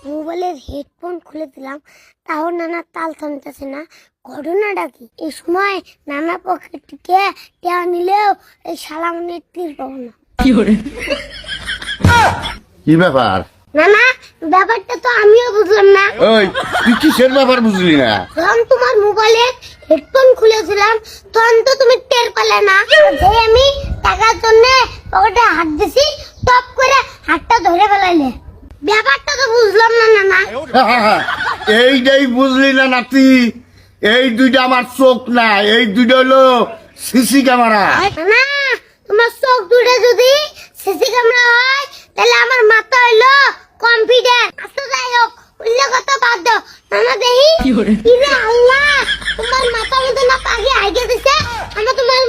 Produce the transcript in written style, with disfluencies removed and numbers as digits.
মোবাইলের হেডফোন খুলে দিলাম, তাও নানা তাল থামতেছে না। ঘটনাটা কি? এই সময় নানা পকেট থেকে টেয়া নিলেও এই শালামনের তীর পাবো না। কি ব্যাপার? নানা, ব্যাপারটা তো আমিও বুঝলাম না। ওই তুই কিসের ব্যাপার বুঝলি না? যখন তোমার মোবাইলে হেডফোন খুলেছিলাম তখন তো তুমি টের পেলে না। যে আমি টাকার জন্য পকেটে হাত দিছি, টপ করে হাতটা ধরে ফেলাইলে। ব্যাপারটা তো বুঝলাম না নানা। এইটাই বুঝলি না নাতি? এই দুইটা আমার চোখ না, এই দুইটা হলো সিসি ক্যামেরা। না, তোমার চোখ দুটো যদি সিসি ক্যামেরা হয় তাহলে আমার মাথা হইলো কম্পিউটার। আচ্ছা যাই হোক, অন্য কথা বাদ দাও। নানা দেখি ইরে আল্লাহ, তোমার মাথা মধ্যে না পাখি আইগে দিছে। আমরা তোমার